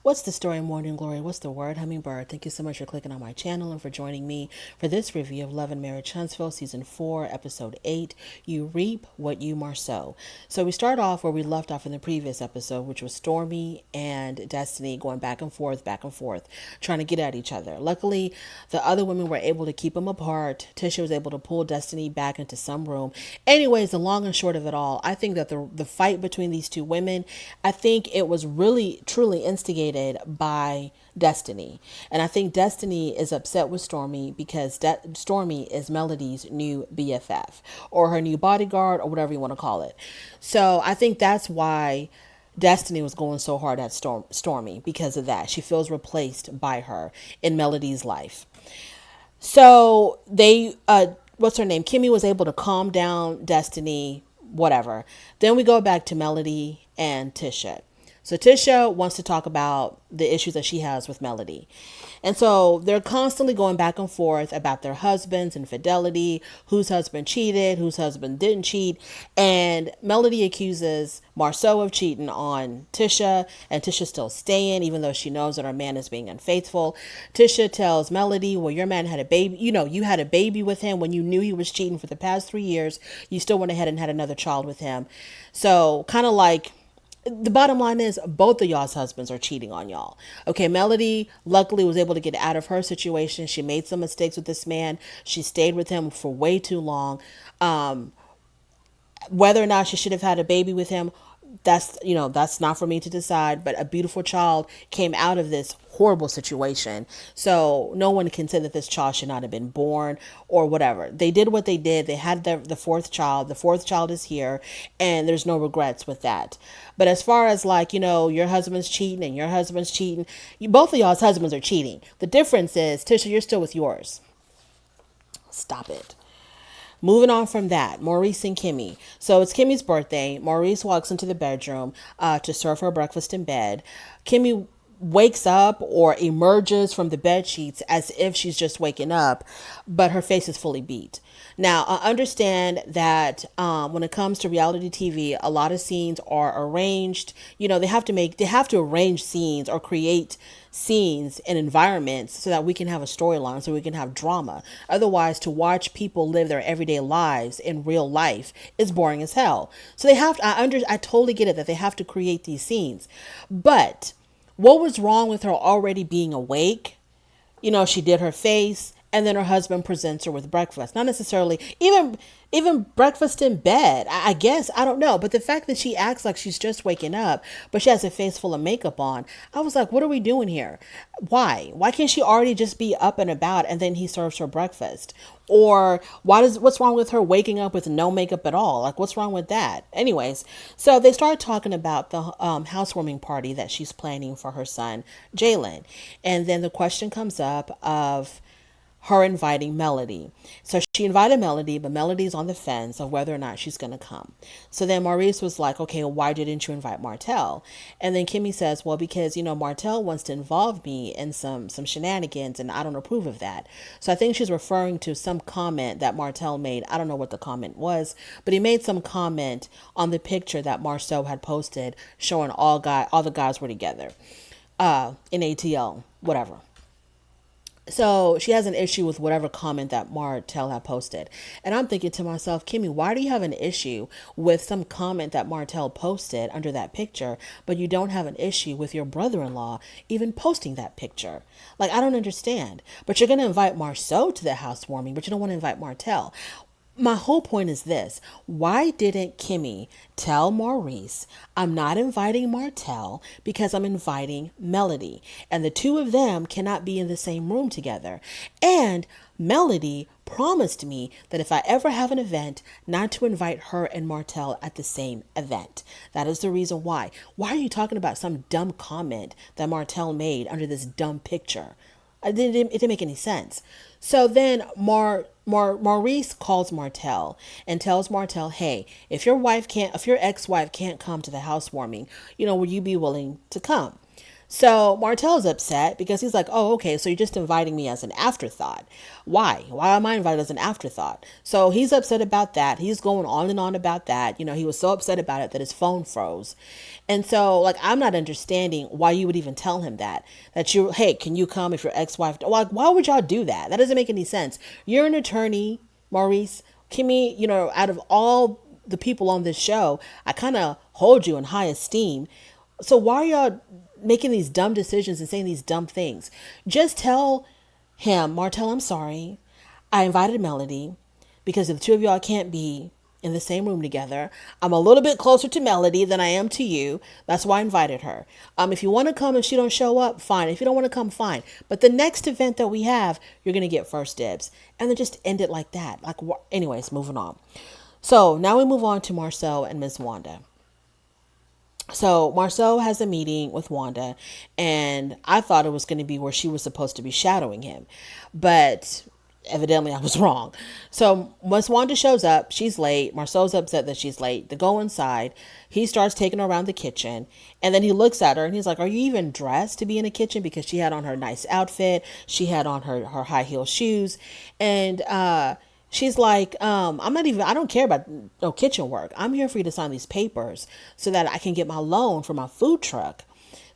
What's the story, Morning Glory? What's the word, Hummingbird? Thank you so much for clicking on my channel and for joining me for this review of Love and Marriage Huntsville, Season 4, Episode 8, You Reap What You Sow. So we start off where we left off in the previous episode, which was Stormy and Destiny going back and forth, trying to get at each other. Luckily, the other women were able to keep them apart. Tisha was able to pull Destiny back into some room. Anyways, the long and short of it all, I think that the fight between these two women, I think it was really, truly instigated by Destiny. And I think Destiny is upset with Stormy because Stormy is Melody's new BFF or her new bodyguard or whatever you want to call it. So I think that's why Destiny was going so hard at Stormy because of that. She feels replaced by her in Melody's life. So what's her name? Kimmy was able to calm down Destiny, whatever. Then we go back to Melody and Tisha. So Tisha wants to talk about the issues that she has with Melody. And so they're constantly going back and forth about their husbands, infidelity, whose husband cheated, whose husband didn't cheat. And Melody accuses Marceau of cheating on Tisha, and Tisha's still staying, even though she knows that her man is being unfaithful. Tisha tells Melody, well, your man had a baby. You had a baby with him when you knew he was cheating for the past 3 years. You still went ahead and had another child with him. So kind of like, the bottom line is both of y'all's husbands are cheating on y'all. Okay, Melody luckily was able to get out of her situation. She made some mistakes with this man. She stayed with him for way too long. Whether or not she should have had a baby with him, that's not for me to decide, but a beautiful child came out of this horrible situation. So no one can say that this child should not have been born or whatever. They did what they did. They had the fourth child. The fourth child is here, and there's no regrets with that. But as far as your husband's cheating and your husband's cheating, both of y'all's husbands are cheating. The difference is, Tisha, you're still with yours. Stop it. Moving on from that, Maurice and Kimmy. So it's Kimmy's birthday. Maurice walks into the bedroom to serve her breakfast in bed. Kimmy wakes up or emerges from the bed sheets as if she's just waking up, but her face is fully beat. Now, I understand that when it comes to reality TV, a lot of scenes are arranged. They have to arrange scenes or create scenes and environments so that we can have a storyline, so we can have drama. Otherwise, to watch people live their everyday lives in real life is boring as hell. So they have to, I totally get it that they have to create these scenes. But what was wrong with her already being awake? She did her face, and then her husband presents her with breakfast. Not necessarily even breakfast in bed. I guess, I don't know. But the fact that she acts like she's just waking up, but she has a face full of makeup on, I was like, what are we doing here? Why? Why can't she already just be up and about and then he serves her breakfast? Or what's wrong with her waking up with no makeup at all? Like, what's wrong with that? Anyways, so they start talking about the housewarming party that she's planning for her son, Jalen. And then the question comes up of her inviting Melody. So she invited Melody, but Melody's on the fence of whether or not she's going to come. So then Maurice was like, okay, well, why didn't you invite Martell? And then Kimmy says, well, because, Martell wants to involve me in some shenanigans, and I don't approve of that. So I think she's referring to some comment that Martell made. I don't know what the comment was, but he made some comment on the picture that Marceau had posted showing all the guys were together in ATL, whatever. So she has an issue with whatever comment that Martell had posted. And I'm thinking to myself, Kimmy, why do you have an issue with some comment that Martell posted under that picture, but you don't have an issue with your brother-in-law even posting that picture? Like, I don't understand. But you're going to invite Marceau to the housewarming, but you don't want to invite Martell. My whole point is this. Why didn't Kimmy tell Maurice, I'm not inviting Martell because I'm inviting Melody, and the two of them cannot be in the same room together? And Melody promised me that if I ever have an event, not to invite her and Martell at the same event. That is the reason why. Why are you talking about some dumb comment that Martell made under this dumb picture? It didn't make any sense. So then Maurice calls Martell and tells Martell, hey, if your ex-wife can't come to the housewarming, will you be willing to come? So Martel's upset because he's like, oh, okay, so you're just inviting me as an afterthought. Why? Why am I invited as an afterthought? So he's upset about that. He's going on and on about that. He was so upset about it that his phone froze. And so, like, I'm not understanding why you would even tell him that. Hey, can you come if your ex-wife, like, why would y'all do that? That doesn't make any sense. You're an attorney, Maurice. Kimmy, out of all the people on this show, I kind of hold you in high esteem. So why are y'all making these dumb decisions and saying these dumb things? Just tell him, Martel, I'm sorry. I invited Melody because if the two of y'all can't be in the same room together, I'm a little bit closer to Melody than I am to you. That's why I invited her. If you want to come and she don't show up, fine. If you don't want to come, fine. But the next event that we have, you're going to get first dibs. And then just end it like that. Anyways, moving on. So now we move on to Marcel and Miss Wanda. So Marcel has a meeting with Wanda, and I thought it was going to be where she was supposed to be shadowing him, but evidently I was wrong. So once Wanda shows up, she's late. Marcel's upset that she's late. They go inside. He starts taking her around the kitchen, and then he looks at her and he's like, are you even dressed to be in a kitchen? Because she had on her nice outfit. She had on her high heel shoes, and she's like, I don't care about no kitchen work. I'm here for you to sign these papers so that I can get my loan for my food truck.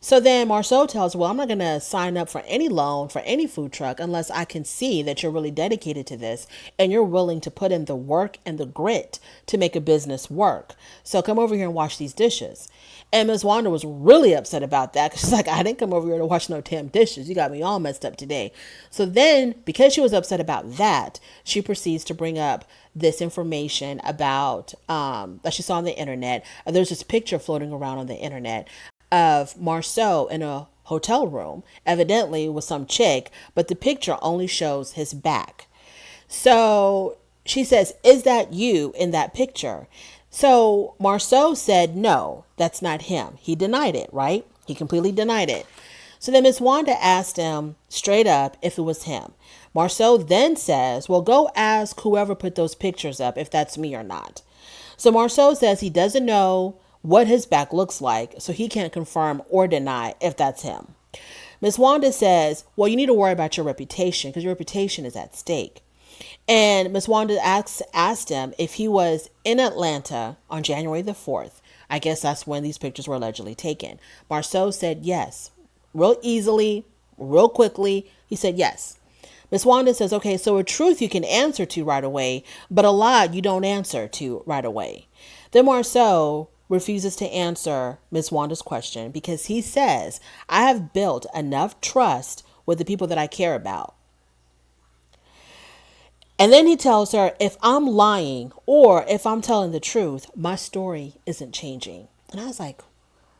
So then Marceau tells her, well, I'm not going to sign up for any loan for any food truck unless I can see that you're really dedicated to this and you're willing to put in the work and the grit to make a business work. So come over here and wash these dishes. And Ms. Wanda was really upset about that because she's like, I didn't come over here to wash no damn dishes. You got me all messed up today. So then, because she was upset about that, she proceeds to bring up this information about that she saw on the internet. There's this picture floating around on the internet of Marceau in a hotel room, evidently with some chick, but the picture only shows his back. So she says, is that you in that picture? So Marceau said, no, that's not him. He denied it, right? He completely denied it. So then Miss Wanda asked him straight up if it was him. Marceau then says, well, go ask whoever put those pictures up if that's me or not. So Marceau says he doesn't know what his back looks like, so he can't confirm or deny if that's him. Miss Wanda says, well, you need to worry about your reputation because your reputation is at stake. And Miss Wanda asked him if he was in Atlanta on January the 4th. I guess that's when these pictures were allegedly taken. Marceau said yes. Real easily, real quickly, he said yes. Miss Wanda says, okay, so a truth you can answer to right away, but a lie you don't answer to right away. Then Marceau refuses to answer Miss Wanda's question because he says, I have built enough trust with the people that I care about. And then he tells her, if I'm lying or if I'm telling the truth, my story isn't changing. And I was like,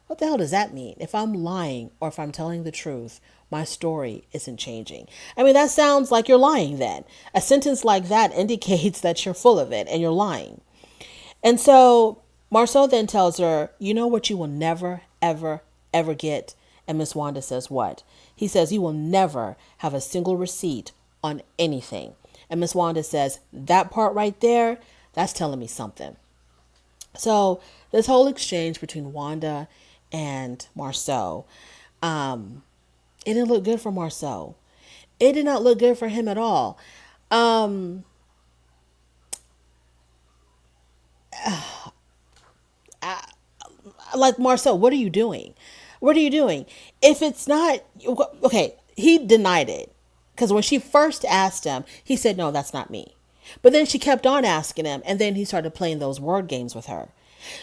what the hell does that mean? If I'm lying or if I'm telling the truth, my story isn't changing. I mean, that sounds like you're lying then. A sentence like that indicates that you're full of it and you're lying. And so Marceau then tells her, you know what you will never, ever, ever get? And Miss Wanda says what? He says, you will never have a single receipt on anything. And Miss Wanda says, that part right there, that's telling me something. So this whole exchange between Wanda and Marceau, it didn't look good for Marceau. It did not look good for him at all. Like, Marceau, what are you doing? What are you doing? If it's not, okay, he denied it. Because when she first asked him, he said, no, that's not me. But then she kept on asking him, and then he started playing those word games with her.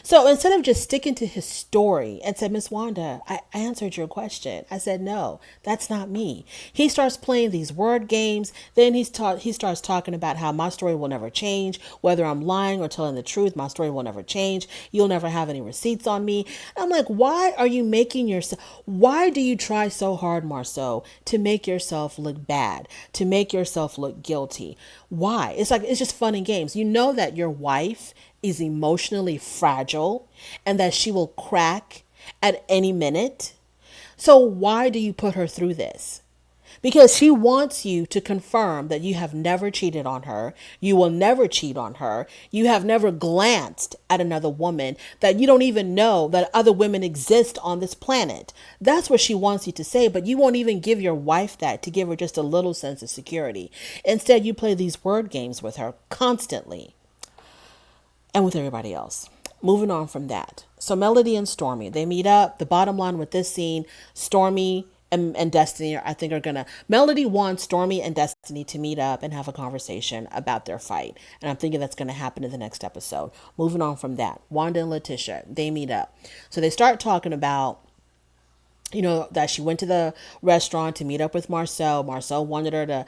So instead of just sticking to his story and said, Miss Wanda, I answered your question. I said, no, that's not me. He starts playing these word games. Then he starts talking about how my story will never change. Whether I'm lying or telling the truth, my story will never change. You'll never have any receipts on me. I'm like, why are you making yourself, why do you try so hard, Marceau, to make yourself look bad, to make yourself look guilty? Why? It's like, it's just fun and games. You know that your wife is emotionally fragile and that she will crack at any minute. So why do you put her through this? because she wants you to confirm that you have never cheated on her. You will never cheat on her. You have never glanced at another woman, that you don't even know that other women exist on this planet. That's what she wants you to say, but you won't even give your wife that to give her just a little sense of security. Instead, you play these word games with her constantly and with everybody else. Moving on from that. So Melody and Stormy, they meet up. The bottom line with this scene, Stormy and Destiny, I think, are gonna, Melody wants Stormy and Destiny to meet up and have a conversation about their fight. And I'm thinking that's gonna happen in the next episode. Moving on from that, Wanda and Letitia, they meet up. So they start talking about, that she went to the restaurant to meet up with Marcel. Marcel wanted her to,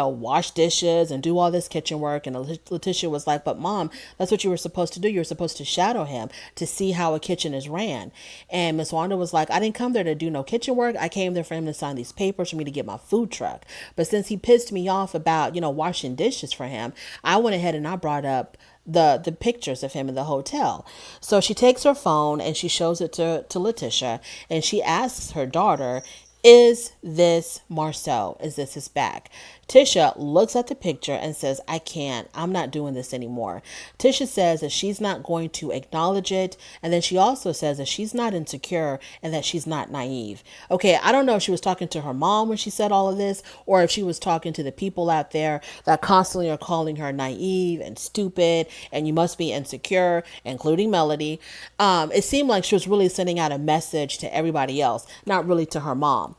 wash dishes and do all this kitchen work. And Letitia was like, but Mom, that's what you were supposed to do. You were supposed to shadow him to see how a kitchen is ran. And Miss Wanda was like, I didn't come there to do no kitchen work. I came there for him to sign these papers for me to get my food truck. But since he pissed me off about, washing dishes for him, I went ahead and I brought up the pictures of him in the hotel. So she takes her phone and she shows it to Letitia, and she asks her daughter, is this Marcel? Is this his back? Tisha looks at the picture and says, I can't. I'm not doing this anymore. Tisha says that she's not going to acknowledge it. And then she also says that she's not insecure and that she's not naive. Okay, I don't know if she was talking to her mom when she said all of this, or if she was talking to the people out there that constantly are calling her naive and stupid and you must be insecure, including Melody. It seemed like she was really sending out a message to everybody else, not really to her mom.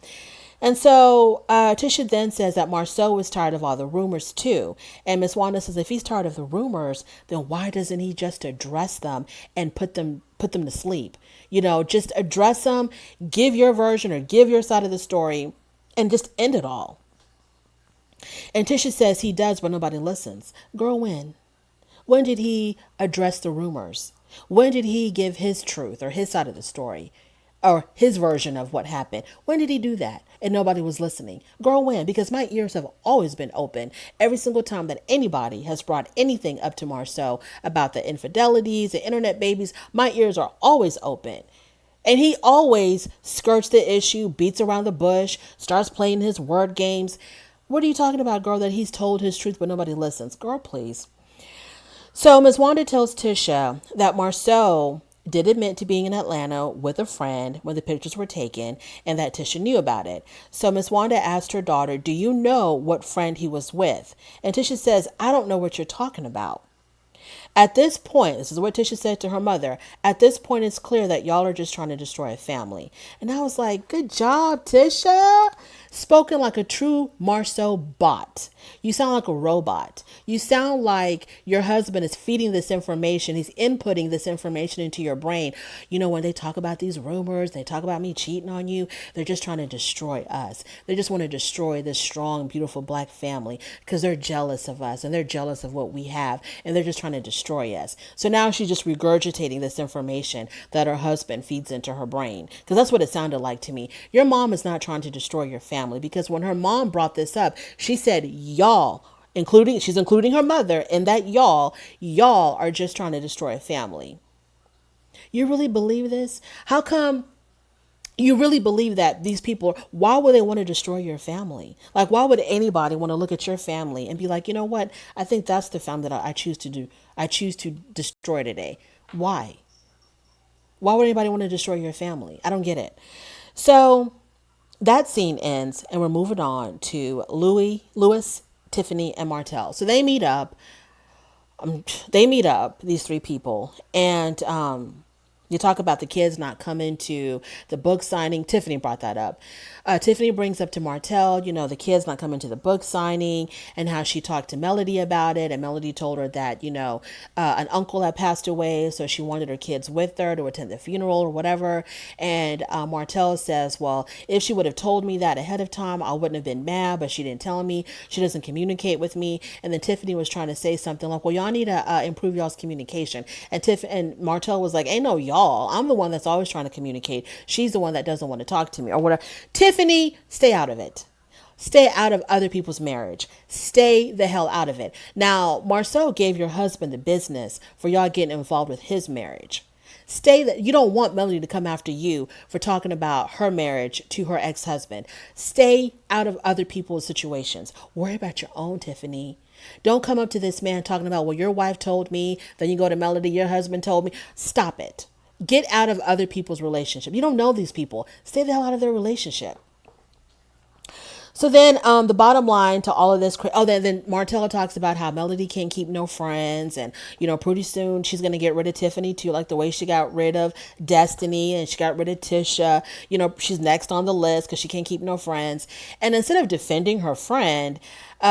And so Tisha then says that Marcel was tired of all the rumors too. And Miss Wanda says, if he's tired of the rumors, then why doesn't he just address them and put them to sleep? Just address them, give your version or give your side of the story, and just end it all. And Tisha says he does, but nobody listens. Girl, when? When did he address the rumors? When did he give his truth or his side of the story? Or his version of what happened? When did he do that? And nobody was listening. Girl, when? Because my ears have always been open every single time that anybody has brought anything up to Marcel about the infidelities, the internet babies. My ears are always open. And he always skirts the issue, beats around the bush, starts playing his word games. What are you talking about, girl, that he's told his truth but nobody listens? Girl, please. So Ms. Wanda tells Tisha that Marcel did admit to being in Atlanta with a friend when the pictures were taken, and that Tisha knew about it. So Miss Wanda asked her daughter, do you know what friend he was with? And Tisha says, I don't know what you're talking about. At this point, this is what Tisha said to her mother, at this point it's clear that y'all are just trying to destroy a family. And I was like, good job, Tisha. Spoken like a true Marcel bot. You sound like a robot. You sound like your husband is feeding this information. He's inputting this information into your brain. When they talk about these rumors, they talk about me cheating on you, they're just trying to destroy us. They just want to destroy this strong, beautiful black family because they're jealous of us and they're jealous of what we have, and they're just trying to destroy us. So now she's just regurgitating this information that her husband feeds into her brain, because that's what it sounded like to me. Your mom is not trying to destroy your family, because when her mom brought this up, she said, y'all, she's including her mother, and that y'all are just trying to destroy a family. You really believe this? How come you really believe that these people, why would they want to destroy your family? Like, why would anybody want to look at your family and be like, you know what? I think that's the family that I choose to do. I choose to destroy today. Why? Why would anybody want to destroy your family? I don't get it. So that scene ends, and we're moving on to Louis, Tiffany, and Martell. So they meet up. These three people, and you talk about the kids not coming to the book signing. Tiffany brought that up. Tiffany brings up to Martell, the kids not coming to the book signing, and how she talked to Melody about it. And Melody told her that, an uncle had passed away, so she wanted her kids with her to attend the funeral or whatever. And Martell says, well, if she would have told me that ahead of time, I wouldn't have been mad, but she didn't tell me. She doesn't communicate with me. And then Tiffany was trying to say something like, well, y'all need to improve y'all's communication. And Martell was like, ain't no y'all. I'm the one that's always trying to communicate. She's the one that doesn't want to talk to me or whatever. Tiffany, stay out of it. Stay out of other people's marriage. Stay the hell out of it. Now, Marcel gave your husband the business for y'all getting involved with his marriage. Stay that you don't want Melody to come after you for talking about her marriage to her ex-husband. Stay out of other people's situations. Worry about your own, Tiffany. Don't come up to this man talking about, well, your wife told me, then you go to Melody, your husband told me. Stop it. Get out of other people's relationship. You don't know these people. Stay the hell out of their relationship. So then, the bottom line to all of this, then Martella talks about how Melody can't keep no friends, and pretty soon she's gonna get rid of Tiffany too, like the way she got rid of Destiny and she got rid of Tisha. She's next on the list because she can't keep no friends. And instead of defending her friend,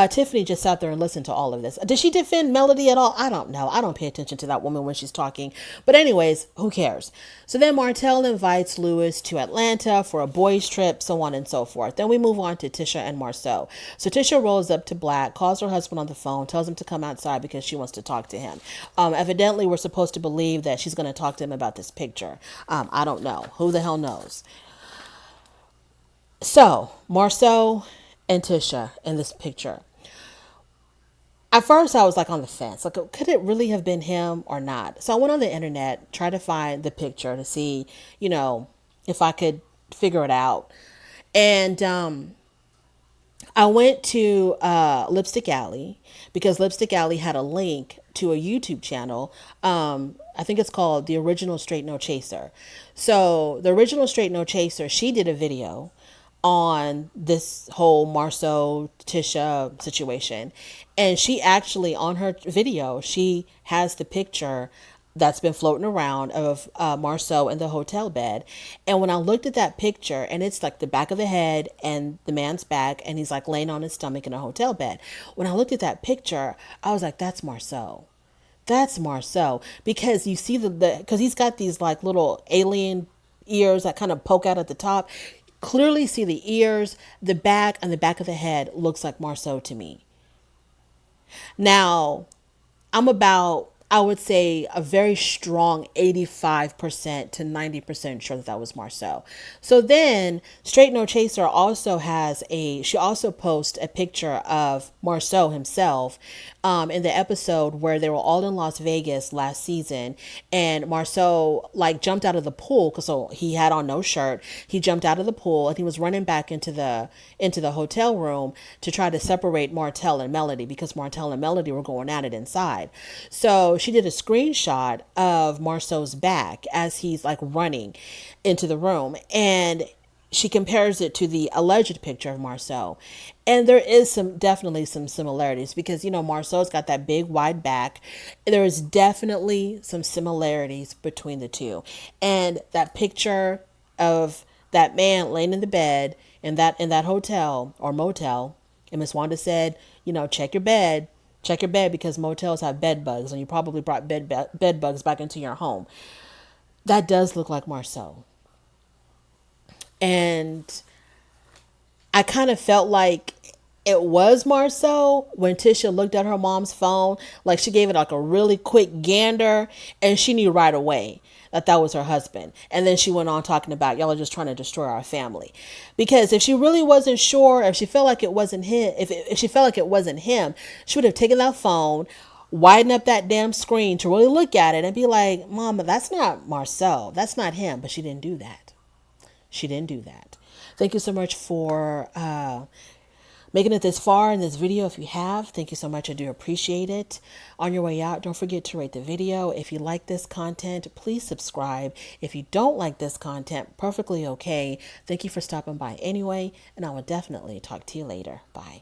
Tiffany just sat there and listened to all of this. Did she defend Melody at all? I don't know. I don't pay attention to that woman when she's talking. But anyways, who cares? So then Martell invites Lewis to Atlanta for a boys' trip, so on and so forth. Then we move on to Tisha and Marceau. So Tisha rolls up to Black, calls her husband on the phone, tells him to come outside because she wants to talk to him. Evidently, we're supposed to believe that she's going to talk to him about this picture. I don't know. Who the hell knows? So Marceau and Tisha in this picture. At first, I was like on the fence. Like, could it really have been him or not? So I went on the internet, tried to find the picture to see, if I could figure it out. And I went to Lipstick Alley because Lipstick Alley had a link to a YouTube channel. I think it's called The Original Straight No Chaser. So the Original Straight No Chaser, she did a video on this whole Marceau Tisha situation. And she actually, on her video, she has the picture that's been floating around of Marceau in the hotel bed. And when I looked at that picture, and it's like the back of the head and the man's back, and he's like laying on his stomach in a hotel bed. When I looked at that picture, I was like, that's Marceau. That's Marceau. Because you see because he's got these like little alien ears that kind of poke out at the top. Clearly see the ears, the back, and the back of the head looks like Marceau to me. Now, I'm about, I would say, a very strong 85% to 90% sure that was Marceau. So then, Straight No Chaser also she also posts a picture of Marceau himself in the episode where they were all in Las Vegas last season, and Marceau like jumped out of the pool because he had on no shirt. He jumped out of the pool and he was running back into the hotel room to try to separate Martell and Melody because Martell and Melody were going at it inside. So she did a screenshot of Marceau's back as he's like running into the room, and she compares it to the alleged picture of Marceau. And there is definitely some similarities because, Marceau's got that big wide back. There is definitely some similarities between the two. And that picture of that man laying in the bed in that hotel or motel, and Miss Wanda said, check your bed. Check your bed because motels have bed bugs, and you probably brought bed bugs back into your home. That does look like Marceau. And I kind of felt like it was Marceau when Tisha looked at her mom's phone. Like she gave it like a really quick gander, and she knew right away that was her husband. And then she went on talking about, y'all are just trying to destroy our family. Because if she really wasn't sure, if she felt like it wasn't him, if she felt like it wasn't him, she would have taken that phone, widen up that damn screen to really look at it and be like, Mama, that's not Marceau. That's not him. But she didn't do that. She didn't do that. Thank you so much for making it this far in this video. If you have, thank you so much. I do appreciate it. On your way out, don't forget to rate the video. If you like this content, please subscribe. If you don't like this content, perfectly okay. Thank you for stopping by anyway, and I will definitely talk to you later. Bye.